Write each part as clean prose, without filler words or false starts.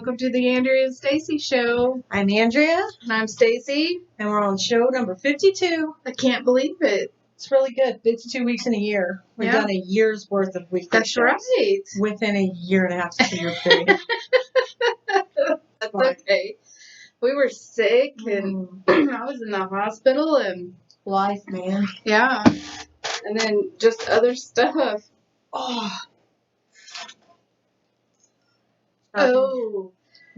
Welcome to the Andrea and Stacy show. I'm Andrea. And I'm Stacy. And we're on show number 52. I can't believe it. It's really good. 52 weeks in a year. We've done a year's worth of weekly That's shows. Right. Within a year and a half to 2 year period. That's okay. We were sick and I was in the hospital and... Life, man. Yeah. And then just other stuff. Oh.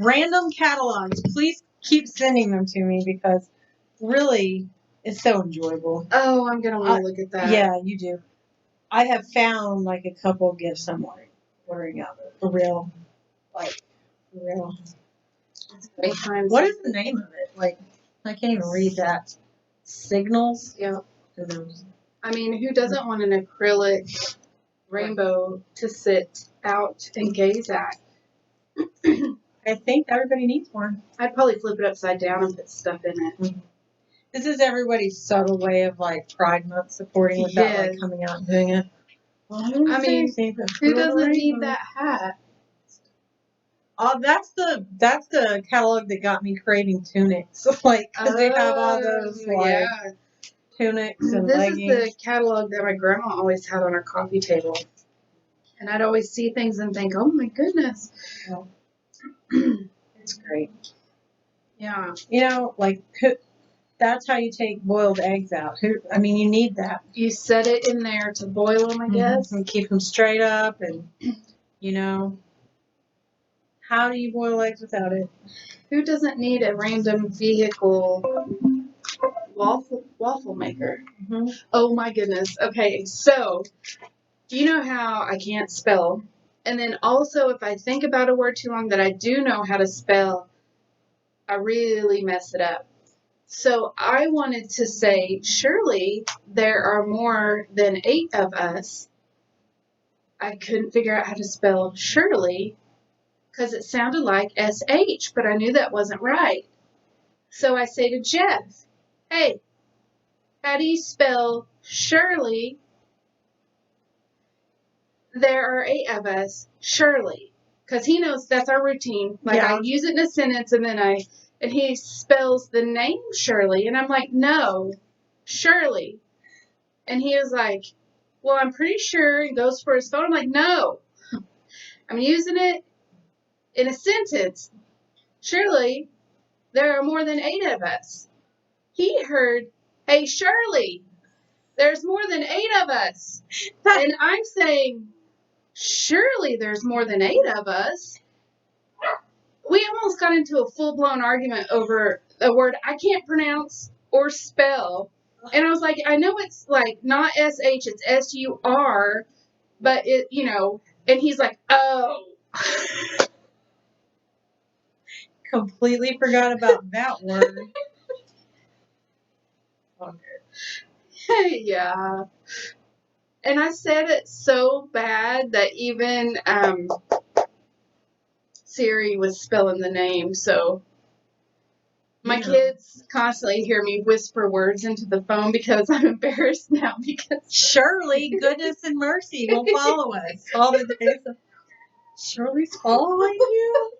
Random catalogs. Please keep sending them to me because really it's so enjoyable. Oh, I'm going to want to look at that. Yeah, you do. I have found like a couple gifts I'm ordering out of. For real. Like, for real. What is the name of it? Like, I can't even read that. Signals? Yeah. I mean, who doesn't want an acrylic rainbow to sit out and gaze at? I think everybody needs one. I'd probably flip it upside down and put stuff in it. Mm-hmm. This is everybody's subtle way of like Pride Month supporting without like coming out and doing it. Well, I mean, who doesn't need that hat? Oh, that's the catalog that got me craving tunics. Like, because they have all those like tunics and leggings. This is the catalog that my grandma always had on her coffee table. And I'd always see things and think, oh my goodness. Oh. It's great. Yeah. You know, like, that's how you take boiled eggs out. I mean, you need that. You set it in there to boil them, I guess. And keep them straight up and, you know. How do you boil eggs without it? Who doesn't need a random vehicle waffle maker? Mm-hmm. Oh my goodness. Okay, so you know how I can't spell. And then also if I think about a word too long that I do know how to spell, I really mess it up. So I wanted to say, surely there are more than 8 of us. I couldn't figure out how to spell surely because it sounded like SH, but I knew that wasn't right. So I say to Jeff, hey, how do you spell Shirley? There are 8 of us, Shirley. Because he knows that's our routine. Like, I use it in a sentence, and he spells the name Shirley. And I'm like, no, Shirley. And he is like, well, I'm pretty sure. He goes for his phone. I'm like, no. I'm using it in a sentence. Surely, there are more than 8 of us. He heard, hey, Shirley, there's more than 8 of us. And I'm saying, surely there's more than 8 of us. We almost got into a full-blown argument over a word I can't pronounce or spell. And I was like, I know it's like not S-H, it's S-U-R, but it, you know, and he's like, oh. Completely forgot about that word. Okay. Yeah. And I said it so bad that even Siri was spelling the name. So my kids constantly hear me whisper words into the phone because I'm embarrassed now because surely goodness and mercy will follow us all the days. Shirley's following you?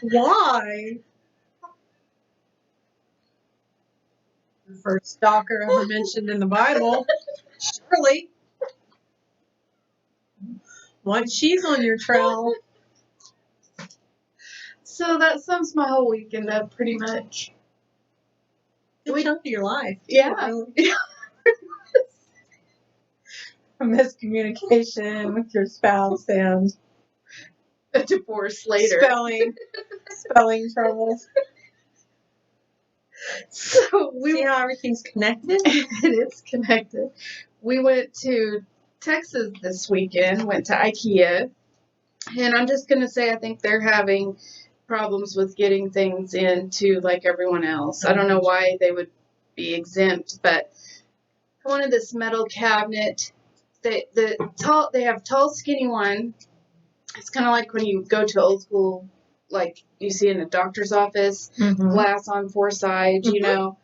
Why? The first stalker ever mentioned in the Bible. Shirley. Once she's on your trail. So that sums my whole weekend up pretty much. Good chunk of your life. Yeah. Miscommunication with your spouse and a divorce later. Spelling troubles. So see how everything's connected? It is connected. We went to Texas this weekend, went to IKEA, and I'm just going to say I think they're having problems with getting things into like everyone else. I don't know why they would be exempt, but I wanted this metal cabinet. They have tall, skinny one. It's kind of like when you go to old school, like you see in a doctor's office, glass on 4 sides, you know.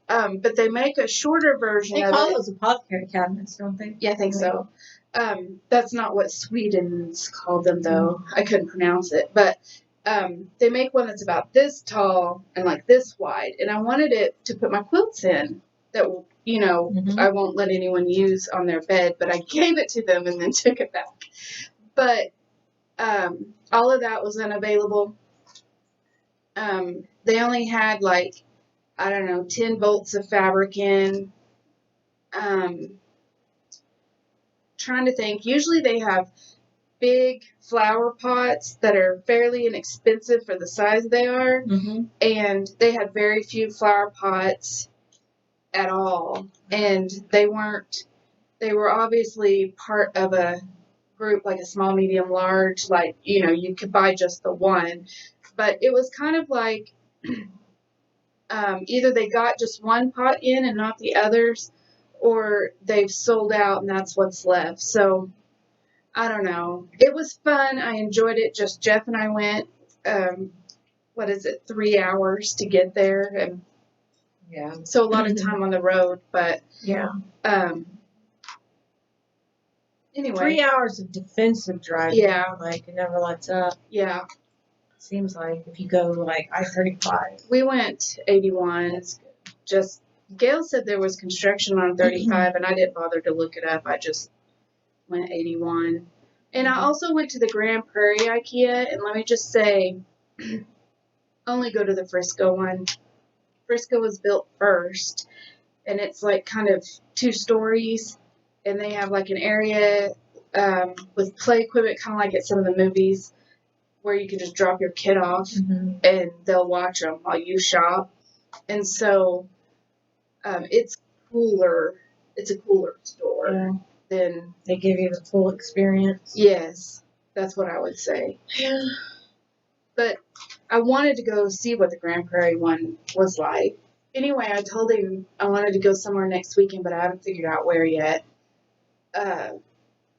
But they make a shorter version of it. They call those apothecary cabinets, don't they? Yeah, I think so. That's not what Sweden's called them, though. I couldn't pronounce it. But they make one that's about this tall and like this wide, and I wanted it to put my quilts in that, I won't let anyone use on their bed, but I gave it to them and then took it back. But all of that was unavailable. They only had 10 bolts of fabric in. Trying to think. Usually they have big flower pots that are fairly inexpensive for the size they are. Mm-hmm. And they had very few flower pots at all. And they were obviously part of a group, like a small, medium, large, you could buy just the one. But it was kind of like either they got just one pot in and not the others, or they've sold out and that's what's left. So I don't know. It was fun. I enjoyed it. Just Jeff and I went. 3 hours to get there, and so a lot of time on the road. But anyway, 3 hours of defensive driving. Yeah, it never lets up. Yeah, seems like if you go I-35. We went 81. Just Gail said there was construction on 35, and I didn't bother to look it up. I just went 81. And I also went to the Grand Prairie IKEA, and let me just say, only go to the Frisco one. Frisco was built first, and it's kind of 2 stories, and they have an area with play equipment, kind of like at some of the movies, where you can just drop your kid off, and they'll watch them while you shop. And so it's cooler. It's a cooler store than... They give you the full experience. Yes, that's what I would say. Yeah. But I wanted to go see what the Grand Prairie one was like. Anyway, I told him I wanted to go somewhere next weekend, but I haven't figured out where yet. I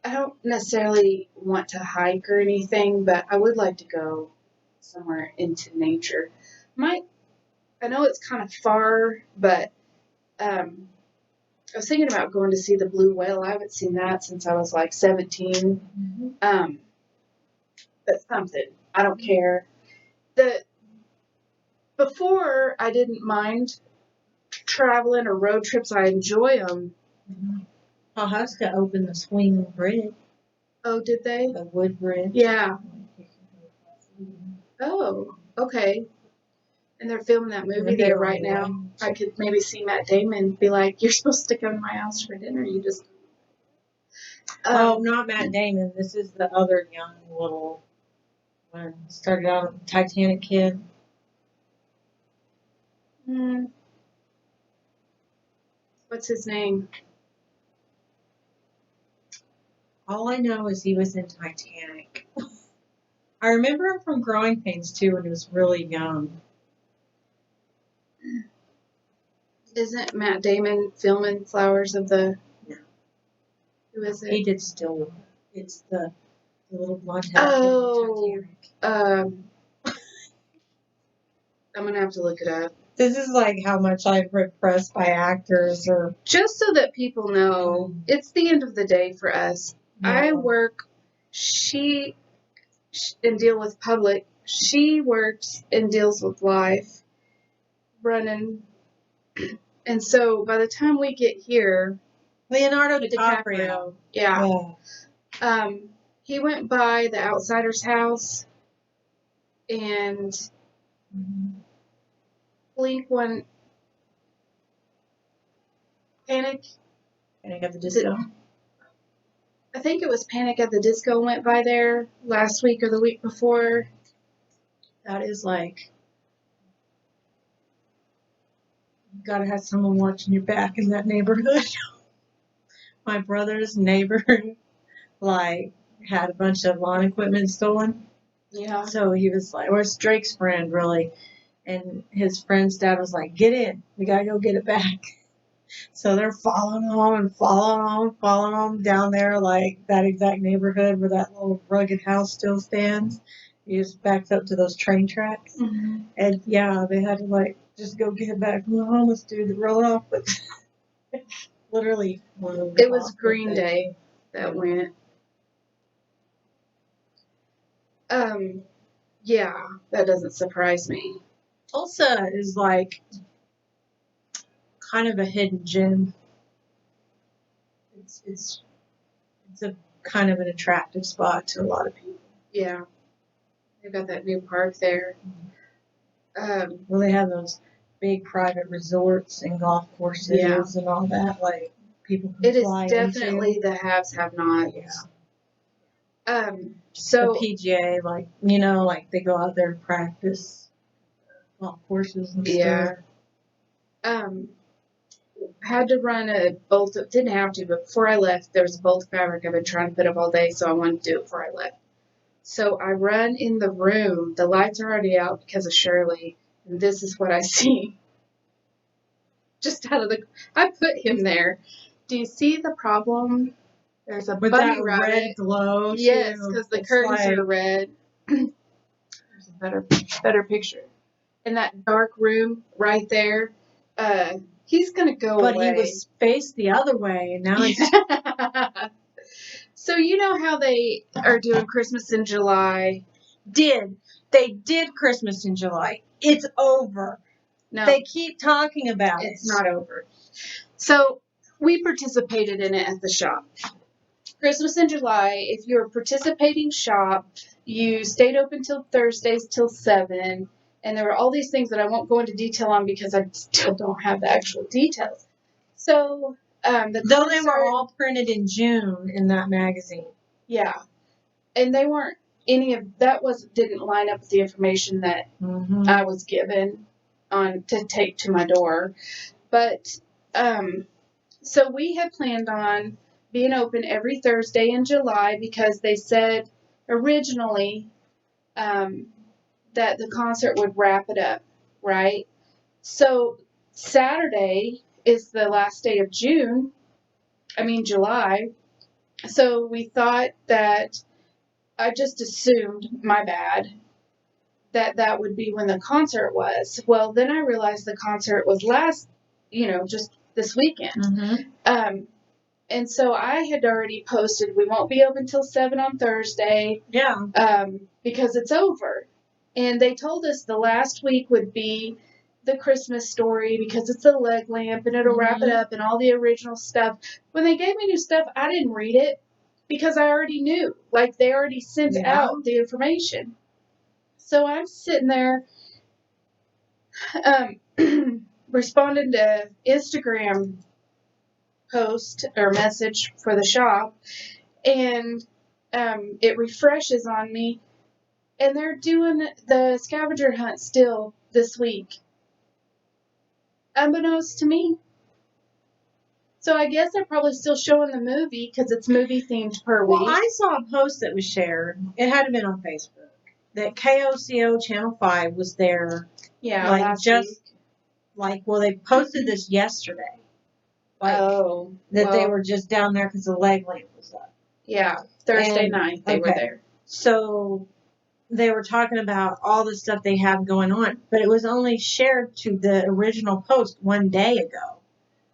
don't necessarily want to hike or anything, but I would like to go somewhere into nature. I know it's kind of far, but I was thinking about going to see the blue whale. I haven't seen that since I was 17. That's something. I don't care. Before, I didn't mind traveling or road trips. I enjoy them. Alaska opened the swing bridge. Oh, did they? The wood bridge. Yeah. Oh, okay. And they're filming that movie there right now. I could maybe see Matt Damon be like, "You're supposed to come to my house for dinner. You just..." not Matt Damon. This is the other young little one. Started out a Titanic kid. What's his name? All I know is he was in Titanic. I remember him from Growing Pains too when he was really young. Isn't Matt Damon filming Flowers of the... No. Who is it? He did Stillwater. It's the little blonde hair in Titanic. I'm going to have to look it up. This is how much I've repressed by actors or... Just so that people know, it's the end of the day for us. Yeah. I work, and deal with public. She works and deals with life, running. And so by the time we get here... Leonardo DiCaprio. Yeah. He went by the Outsider's house, and Blink went... Panic at the Disco. I think it was Panic at the Disco went by there last week or the week before. That is you gotta have someone watching your back in that neighborhood. My brother's neighbor, had a bunch of lawn equipment stolen. Yeah. So he was it's Drake's friend, really. And his friend's dad was like, "Get in. We gotta go get it back." So they're following him down there, that exact neighborhood where that little rugged house still stands. He just backs up to those train tracks. Mm-hmm. And they had to just go get it back from the homeless dude that rode off with literally. It was Green Day that went. Yeah, that doesn't surprise me. Tulsa is like kind of a hidden gem. It's a kind of an attractive spot to a lot of people. Yeah, they've got that new park there. Well, they have those big private resorts and golf courses and all that. Like people can fly into. It is definitely the haves have nots. Yeah. So the PGA, like like they go out there and practice golf courses and stuff. Had to run a bolt. Didn't have to, but before I left, there was a bolt of fabric I've been trying to put up all day, so I wanted to do it before I left. So I run in the room. The lights are already out because of Shirley, and this is what I see. Just out of the, I put him there. Do you see the problem? There's a with bunny that rabbit. Red glow. Yes, because the curtains are red. There's a better picture. In that dark room right there. He's gonna go away. But he was faced the other way, and now he's. So you know how they are doing Christmas in July? They did Christmas in July. It's over. No. They keep talking about it. It's not over. So we participated in it at the shop. Christmas in July, if you're a participating shop, you stayed open till Thursdays till 7. And there were all these things that I won't go into detail on because I still don't have the actual details. So, though they were all printed in June in that magazine. Yeah. And they weren't, any of that didn't line up with the information that I was given to take to my door. But, so we had planned on being open every Thursday in July because they said originally, that the concert would wrap it up, right? So Saturday is the last day of July. So we thought that, I just assumed, my bad, that would be when the concert was. Well, then I realized the concert was just this weekend. And so I had already posted, we won't be open till 7 on Thursday. Yeah. Because it's over. And they told us the last week would be the Christmas story because it's a leg lamp and it'll wrap it up and all the original stuff. When they gave me new stuff, I didn't read it because I already knew. Like, they already sent out the information. So I'm sitting there responding to Instagram post or message for the shop, and it refreshes on me. And they're doing the scavenger hunt still this week. Unbeknownst to me. So I guess they're probably still showing the movie because it's movie themed per week. Well, I saw a post that was shared. It had been on Facebook. That KOCO Channel 5 was there. Yeah, last week. They posted this yesterday. They were just down there because the leg lamp was up. Yeah, Thursday night they were there. So they were talking about all the stuff they have going on, but it was only shared to the original post one day ago.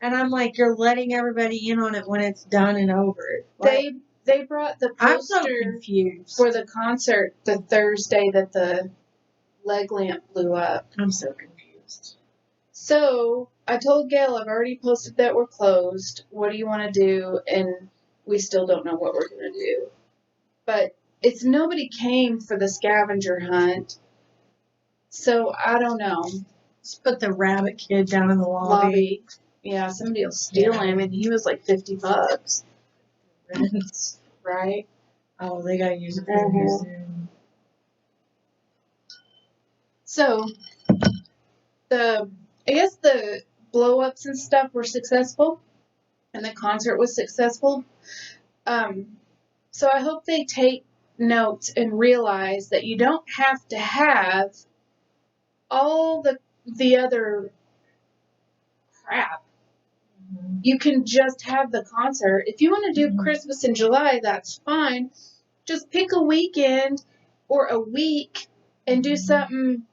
And I'm like, you're letting everybody in on it when it's done and over. Like, they brought the poster for the concert the Thursday that the leg lamp blew up. I'm so confused. So I told Gail I've already posted that we're closed. What do you want to do? And we still don't know what we're going to do. But nobody came for the scavenger hunt. So I don't know. Just put the rabbit kid down in the lobby. Yeah, somebody will steal him, and he was like $50. Right? Oh, they gotta use it for soon. So I guess the blow ups and stuff were successful, and the concert was successful. So I hope they take notes and realize that you don't have to have all the other crap. You can just have the concert. If you want to do Christmas in July, that's fine. Just pick a weekend or a week and do something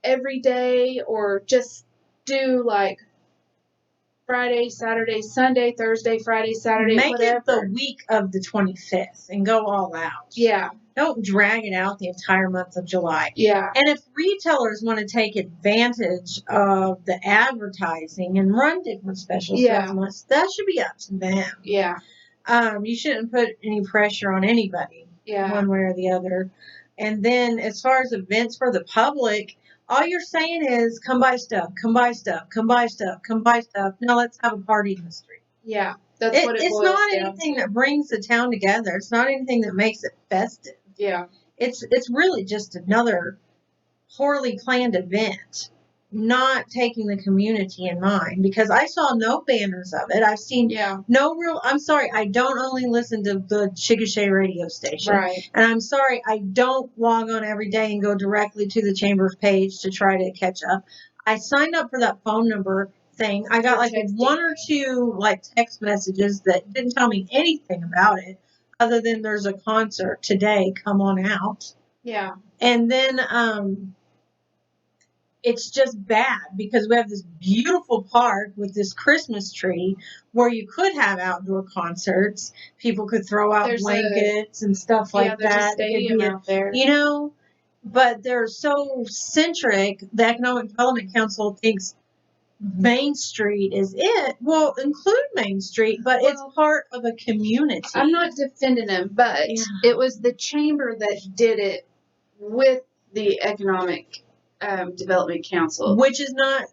every day, or just do like Friday, Saturday, Sunday, Thursday, Friday, Saturday, Make whatever. it the week of the 25th and go all out. Yeah. Don't drag it out the entire month of July. Yeah. And if retailers want to take advantage of the advertising and run different specials throughout the month, that should be up to them. Yeah. You shouldn't put any pressure on anybody, one way or the other. And then as far as events for the public, all you're saying is come buy stuff, come buy stuff, come buy stuff, come buy stuff. Now let's have a party in the street. Yeah. That's what it it's boils not down anything to. that brings the town together. It's not anything that makes it festive. Yeah. It's really just another poorly planned event, not taking the community in mind, because I saw no banners of it. I've seen no real, I'm sorry, I don't only listen to the Chickasha radio station. Right. And I'm sorry, I don't log on every day and go directly to the Chamber's page to try to catch up. I signed up for that phone number thing. I got like one or two like text messages that didn't tell me anything about it other than there's a concert today, come on out. Yeah. And then it's just bad because we have this beautiful park with this Christmas tree where you could have outdoor concerts. People could throw out blankets and stuff like that. There's a stadium out there. You know, but they're so centric. The Economic Development Council thinks Main Street is it. Well, include Main Street, but it's part of a community. I'm not defending them, but it was the chamber that did it with the Economic Development Council, which is not.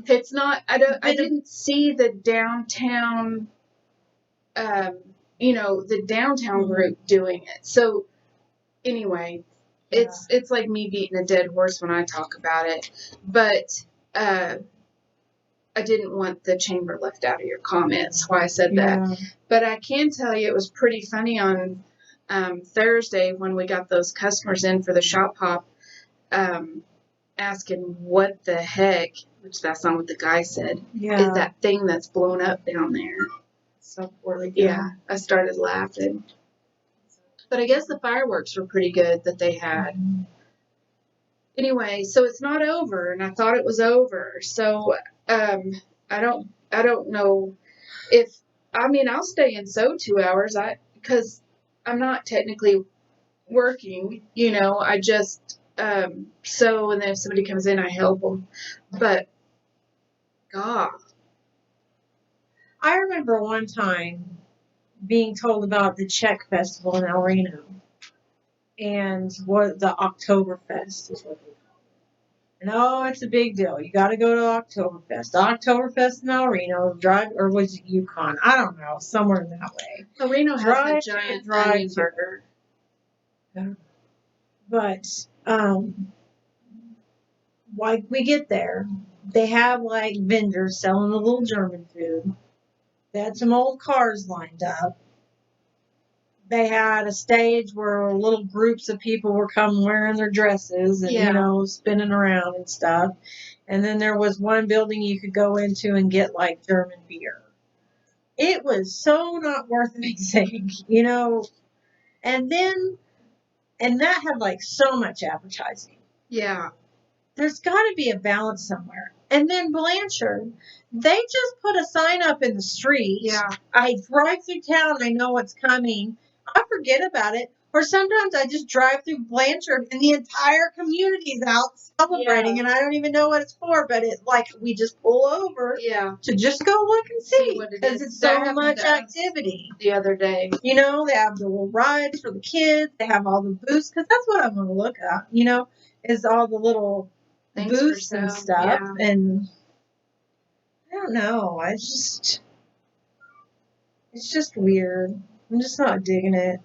It's not. I didn't see the downtown. The downtown group doing it. So anyway, it's like me beating a dead horse when I talk about it, but I didn't want the chamber left out of your comments. Why I said that, but I can tell you it was pretty funny on Thursday when we got those customers in for the shop hop. Asking what the heck, which that's not what the guy said, is that thing that's blown up down there. So poorly done. Yeah, I started laughing. But I guess the fireworks were pretty good that they had. Anyway, so it's not over, and I thought it was over. So I don't know if, I'll stay in 2 hours. Because I'm not technically working, I just and then if somebody comes in, I help them. But God, I remember one time being told about the Czech Festival in El Reno, and what the Oktoberfest is what they call it. And it's a big deal. You got to go to Oktoberfest. Oktoberfest in El Reno, or was it Yukon? I don't know, somewhere that way. El Reno has a giant onion burger. But like we get there, they have like vendors selling a little German food. They had some old cars lined up. They had a stage where little groups of people were coming wearing their dresses and spinning around and stuff. And then there was one building you could go into and get like German beer. It was so not worth anything, And that had like so much advertising. Yeah. There's got to be a balance somewhere. And then Blanchard, they just put a sign up in the street. Yeah. I drive through town. I know what's coming. I forget about it. Or sometimes I just drive through Blanchard and the entire community's out celebrating and I don't even know what it's for. But we just pull over to just go look and see because it's so much activity. The other day. They have the little rides for the kids. They have all the booths because that's what I want to look at, is all the little booths and stuff. Yeah. And I don't know. It's just weird. I'm just not digging it.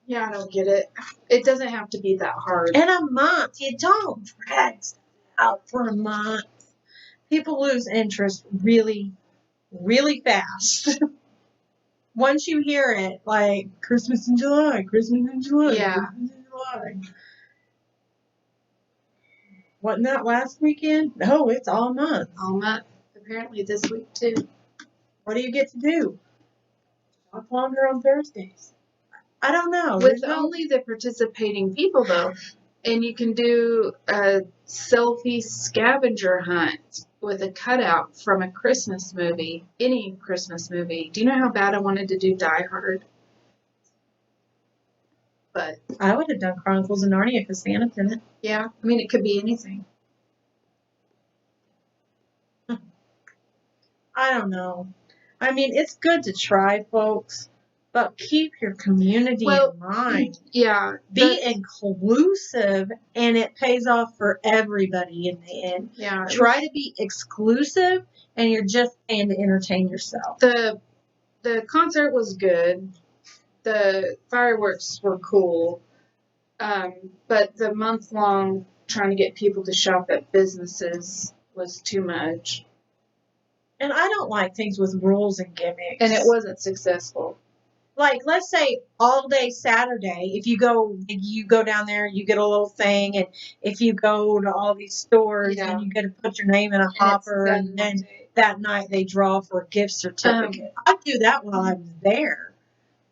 Yeah, I don't get it. It doesn't have to be that hard. In a month, you don't drag stuff out for a month. People lose interest really, really fast. Once you hear it, like Christmas in July, Christmas in July, yeah. Christmas in July. Wasn't that last weekend? No, it's all month. All month. Apparently this week too. What do you get to do? Shop longer on Thursdays. I don't know. With only the participating people, though. And you can do a selfie scavenger hunt with a cutout from a Christmas movie. Any Christmas movie. Do you know how bad I wanted to do Die Hard? But I would have done Chronicles of Narnia because Santa's in it. Yeah, I mean, it could be anything. I don't know. I mean, it's good to try, folks, but keep your community in mind. Yeah. Be inclusive, and it pays off for everybody in the end. Yeah. Try to be exclusive, and you're just paying to entertain yourself. The concert was good. The fireworks were cool. But the month-long trying to get people to shop at businesses was too much. And I don't like things with rules and gimmicks. And it wasn't successful. Like, let's say all day Saturday, if you go down there, you get a little thing, and if you go to all these stores, and you get to put your name in a hopper, and then that night they draw for a gift certificate. I'd do that while I was there.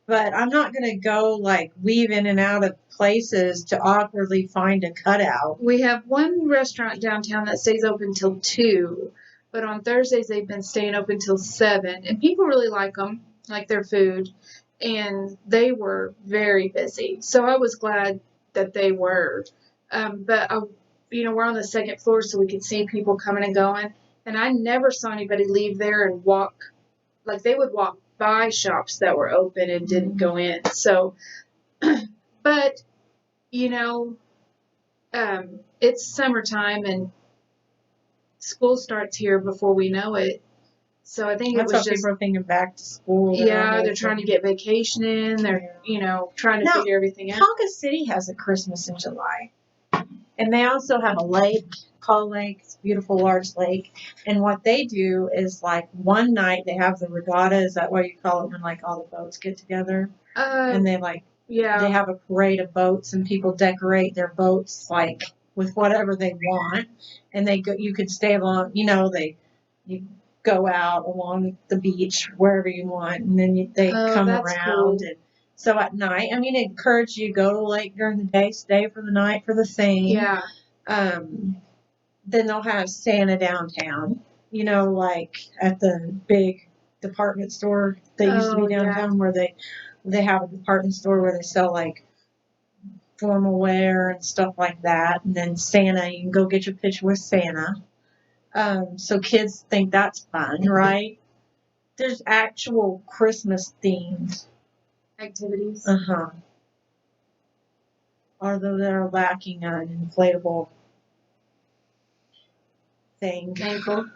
But I'm not going to go, like, weave in and out of places to awkwardly find a cutout. We have one restaurant downtown that stays open till 2, but on Thursdays they've been staying open till 7, and people really like them, like their food, and they were very busy. So I was glad that they were. But, we're on the second floor, so we could see people coming and going, and I never saw anybody leave there and walk, like they would walk by shops that were open and didn't go in. So, but, it's summertime and school starts here before we know it. So I think That's it was just people are thinking back to school. Yeah, they're trying to get vacation in. They're trying to figure everything out. Tonka City has a Christmas in July, and they also have a lake, Call Lake. It's a beautiful large lake. And what they do is, like, one night they have the regatta. Is that what you call it when, like, all the boats get together? And they they have a parade of boats, and people decorate their boats like with whatever they want, and you could stay along. You go out along the beach wherever you want, and then they come around. Cool. And so at night, I mean, it encourages you to go to the lake during the day, stay for the night for the thing. Yeah. Then they'll have Santa downtown. Like at the big department store that used to be downtown, where they have a department store where they sell like formal wear and stuff like that. And then Santa, you can go get your picture with Santa. So kids think that's fun, right? There's actual Christmas themed activities. Although they're lacking an inflatable thing. Ankle.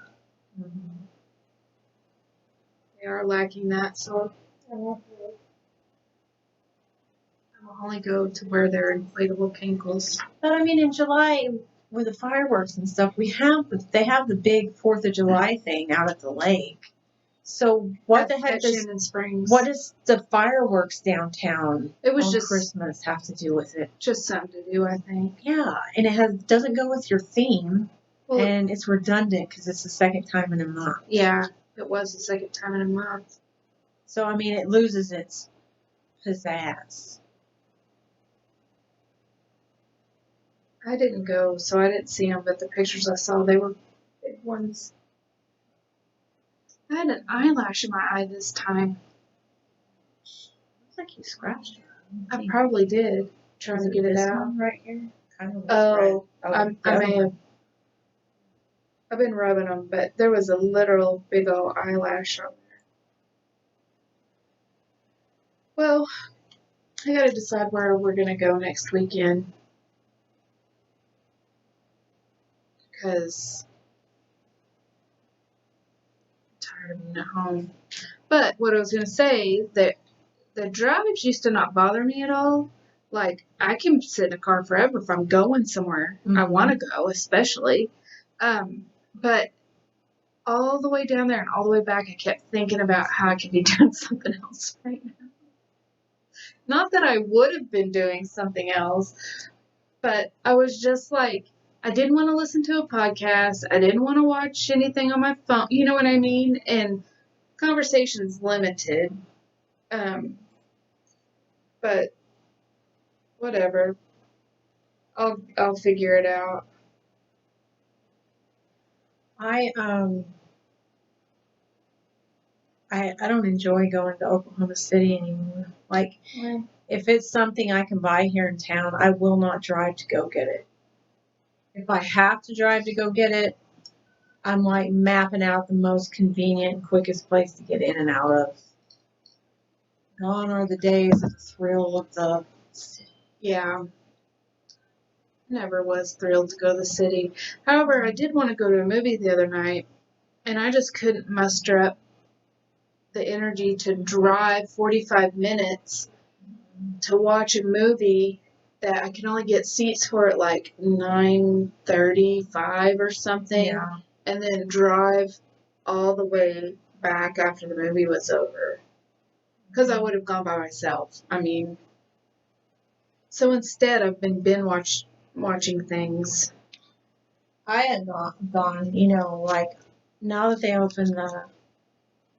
They are lacking that, so I'll only go to where there are inflatable ankles. But I mean, in July with the fireworks and stuff, they have the big 4th of July thing out at the lake. So what the heck what does the fireworks downtown on Christmas have to do with it? Just something to do, I think. Yeah, and it doesn't go with your theme, and it's redundant because it's the second time in a month. Yeah, it was the second time in a month. So I mean, it loses its pizzazz. I didn't go, so I didn't see them, but the pictures I saw, they were big ones. I had an eyelash in my eye this time. Looks like you scratched it. I probably did, trying to get it out. Right here? Kind of I may have. I've been rubbing them, but there was a literal big old eyelash on there. Well, I gotta decide where we're gonna go next weekend. Because I'm tired of being at home. But what I was going to say, that the drives used to not bother me at all. Like, I can sit in a car forever if I'm going somewhere. I want to go, especially. But all the way down there and all the way back, I kept thinking about how I could be doing something else right now. Not that I would have been doing something else, but I was just like, I didn't want to listen to a podcast. I didn't want to watch anything on my phone. You know what I mean? And conversation's limited. But whatever. I'll figure it out. I don't enjoy going to Oklahoma City anymore. Like, If it's something I can buy here in town, I will not drive to go get it. If I have to drive to go get it, I'm like mapping out the most convenient, quickest place to get in and out of. Gone are the days of the thrill of the city. Yeah. Never was thrilled to go to the city. However, I did want to go to a movie the other night, and I just couldn't muster up the energy to drive 45 minutes to watch a movie that I can only get seats for at like 9:35 or something, Yeah. and then drive all the way back after the movie was over. Because I would have gone by myself. I mean, so instead I've been watching things. I had not gone, like now that they opened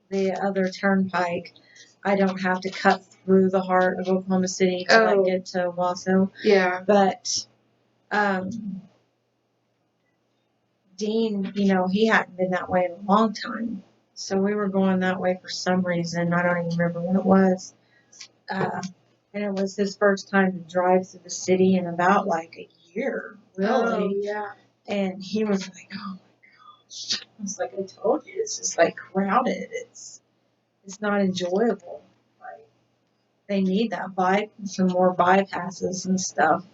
the other turnpike, I don't have to cut through the heart of Oklahoma City to like get to Wasso. Yeah. But Dean, he hadn't been that way in a long time. So we were going that way for some reason. I don't even remember what it was. And it was his first time to drive through the city in about like a year, really. Oh, yeah. And he was like, oh my gosh. I was like, I told you, it's just like crowded. It's not enjoyable. Like, they need that some more bypasses and stuff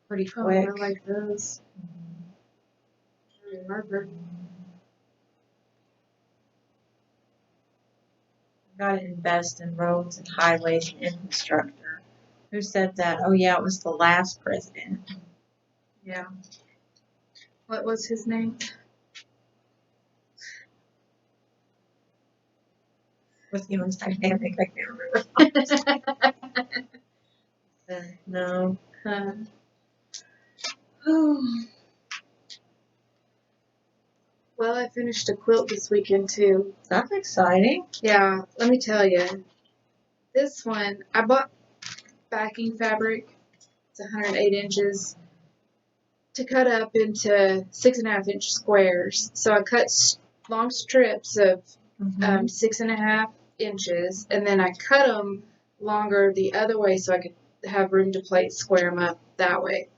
pretty quick. Oh, I like those. Margaret. Got to invest in roads and highways and infrastructure. Who said that? Oh, yeah, it was the last president. Yeah. What was his name? With the most dynamic, I can't remember. No. Well, I finished a quilt this weekend, too. That's exciting. Yeah, let me tell you. This one, I bought backing fabric. It's 108 inches to cut up into 6.5-inch squares. So I cut long strips of 6.5 inches, and then I cut them longer the other way so I could have room to plate square them up that way.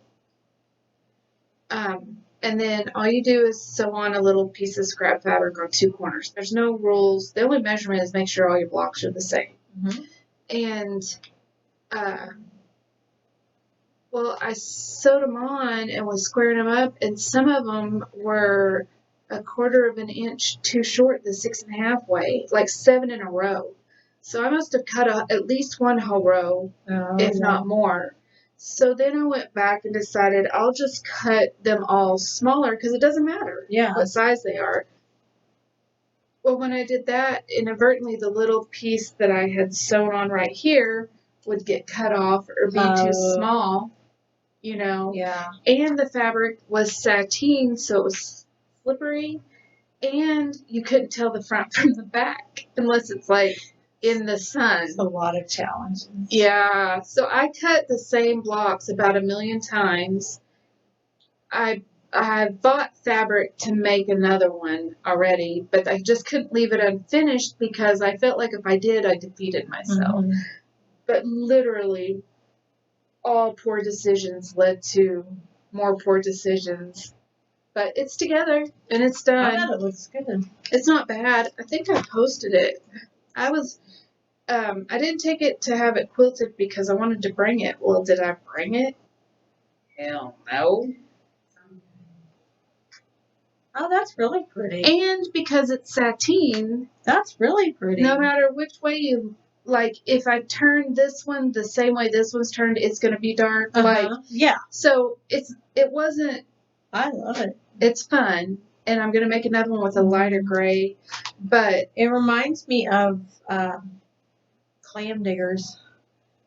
And then all you do is sew on a little piece of scrap fabric on two corners. There's no rules. The only measurement is make sure all your blocks are the same. And, well, I sewed them on and was squaring them up, and some of them were 1/4 of an inch too short the 6.5 way, like 7 in a row. So I must have cut at least one whole row, if not more. So then I went back and decided I'll just cut them all smaller because it doesn't matter what size they are. Well, when I did that, inadvertently the little piece that I had sewn on right here would get cut off or be too small, Yeah. And the fabric was sateen, so it was slippery, and you couldn't tell the front from the back unless it's like in the sun. It's a lot of challenges. Yeah. So I cut the same blocks about 1,000,000 times. I bought fabric to make another one already, but I just couldn't leave it unfinished because I felt like if I did, I defeated myself. But literally, all poor decisions led to more poor decisions. But it's together, and it's done. I thought it looks good. It's not bad. I think I posted it. I didn't take it to have it quilted because I wanted to bring it. Well, did I bring it? Hell no. Oh, that's really pretty. And because it's sateen. That's really pretty. No matter which way you, like, if I turn this one the same way this one's turned, it's going to be dark. Yeah. So it wasn't. I love it. It's fun. And I'm going to make another one with a lighter gray. But it reminds me of clam diggers.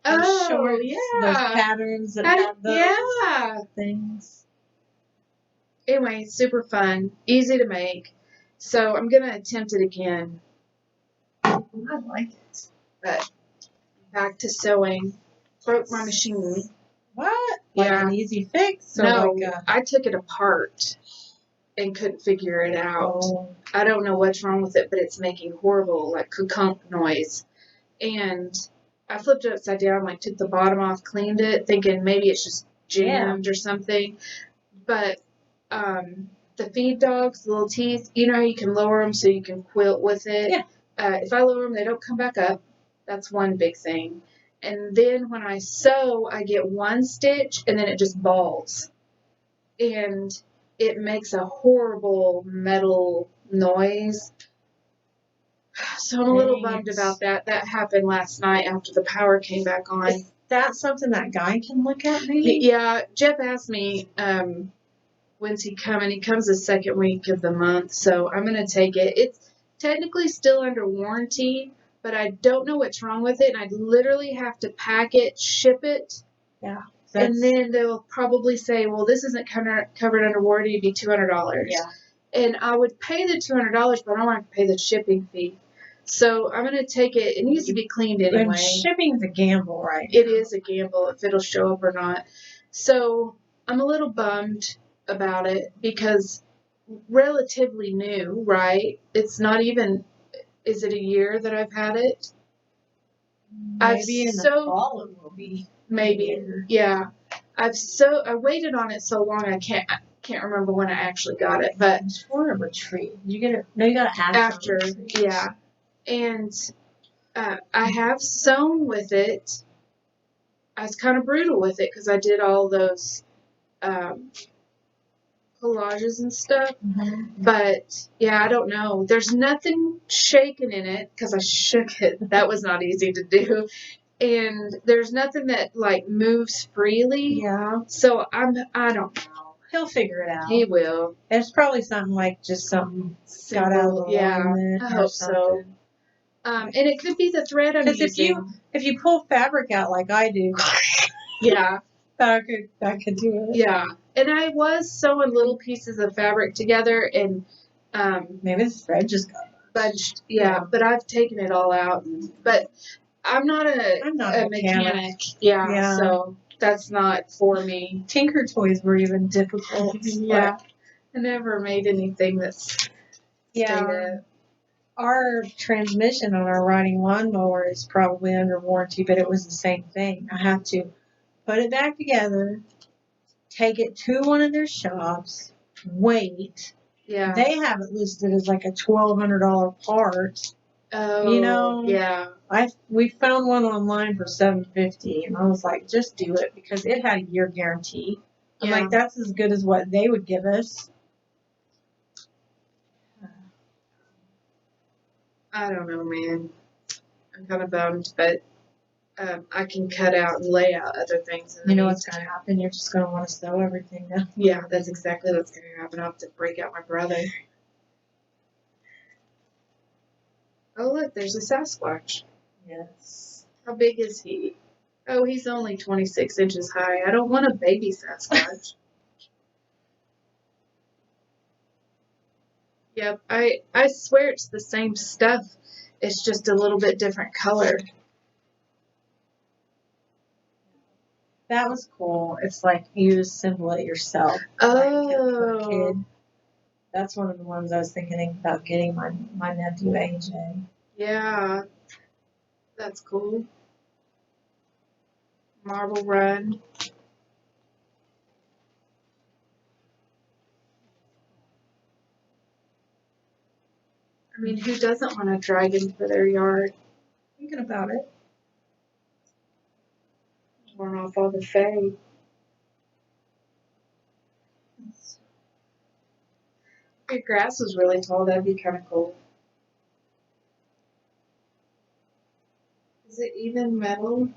Those shorts, yeah. Those patterns that have those things. Anyway, super fun. Easy to make. So I'm going to attempt it again. I like it. But back to sewing. Broke my machine. What? Like an easy fix? Or no, I took it apart and couldn't figure it out. Oh. I don't know what's wrong with it, but it's making horrible, like, kunk noise. And I flipped it upside down, like took the bottom off, cleaned it, thinking maybe it's just jammed or something. But the feed dogs, the little teeth, you know how you can lower them so you can quilt with it? Yeah. If I lower them, they don't come back up. That's one big thing. And then when I sew, I get one stitch and then it just balls. And it makes a horrible metal noise. So I'm a little bummed about that. That happened last night after the power came back on. Is that something that guy can look at, maybe? Yeah, Jeff asked me, when's he coming? He comes the second week of the month, so I'm going to take it. It's technically still under warranty, but I don't know what's wrong with it, and I'd literally have to pack it, ship it. Yeah. And then they'll probably say, well, this isn't covered under warranty, it'd be $200. Yeah. And I would pay the $200, but I don't want to pay the shipping fee. So I'm going to take it. It needs to be cleaned anyway. And shipping's a gamble, right? It is a gamble if it'll show up or not. So I'm a little bummed about it because relatively new, right? It's not even, is it a year that I've had it? Maybe in the fall it will be. Maybe, yeah. I waited on it so long I can't remember when I actually got it, but it's for a retreat. You get it? No, you got it after. Yeah. And I have sewn with it. I was kind of brutal with it because I did all those collages and stuff. Mm-hmm. But yeah, I don't know. There's nothing shaken in it because I shook it. That was not easy to do. And there's nothing that like moves freely. Yeah. So I don't know. He'll figure it out. He will. It's probably something like just something got out of alignment. I hope so. And it could be the thread I'm using. Because if you pull fabric out like I do, yeah, that could do it. Yeah, and I was sewing little pieces of fabric together, and maybe the thread just got budged. Yeah, but I've taken it all out. But I'm not a mechanic. Yeah, so that's not for me. Tinker toys were even difficult. Yeah, I never made anything that's Our transmission on our riding lawnmower is probably under warranty, but it was the same thing. I have to put it back together, take it to one of their shops, wait. Yeah. They have it listed as like a $1,200 part. Oh. You know. Yeah. We found one online for $750, and I was like, just do it because it had a year guarantee. I'm like, that's as good as what they would give us. I don't know, man. I'm kind of bummed, but I can cut out and lay out other things. You know what's going to happen? You're just going to want to sew everything now. Yeah, that's exactly what's going to happen. I'll have to break out my brother. Oh, look, there's a Sasquatch. Yes. How big is he? Oh, he's only 26 inches high. I don't want a baby Sasquatch. Yep, I swear it's the same stuff. It's just a little bit different color. That was cool. It's like you assemble it yourself. Oh. Like kid. That's one of the ones I was thinking about getting my nephew AJ. Yeah. That's cool. Marble Run. I mean, who doesn't want a dragon for their yard? Thinking about it. Burn off all the fae. If your grass was really tall, that'd be kind of cool. Is it even metal?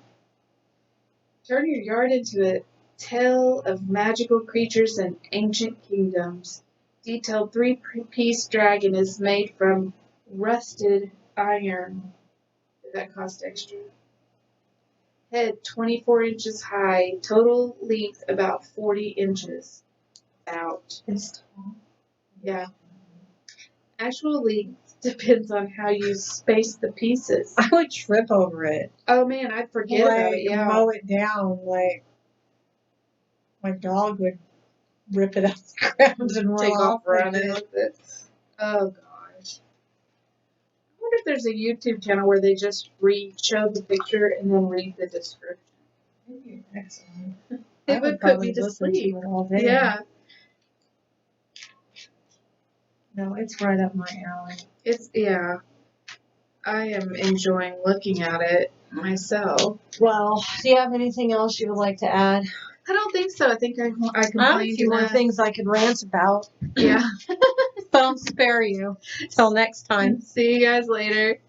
Turn your yard into a tale of magical creatures and ancient kingdoms. Detailed 3-piece dragon is made from rusted iron. Did that cost extra? Head 24 inches high. Total length about 40 inches. About. It's tall. Yeah. Actual length depends on how you space the pieces. I would trip over it. Oh man, I'd forget about it. Yeah. Mow it down. Like my dog would rip it off the ground and take off running with it. Oh gosh. I wonder if there's a YouTube channel where they just show the picture and then read the description. Maybe excellent. It would put me to sleep. All day. Yeah. No, it's right up my alley. Yeah. I am enjoying looking at it myself. Well, do you have anything else you would like to add? I don't think so. I think I complained I have a few more enough. things I could rant about. Yeah. But I'll spare you. Till next time. See you guys later.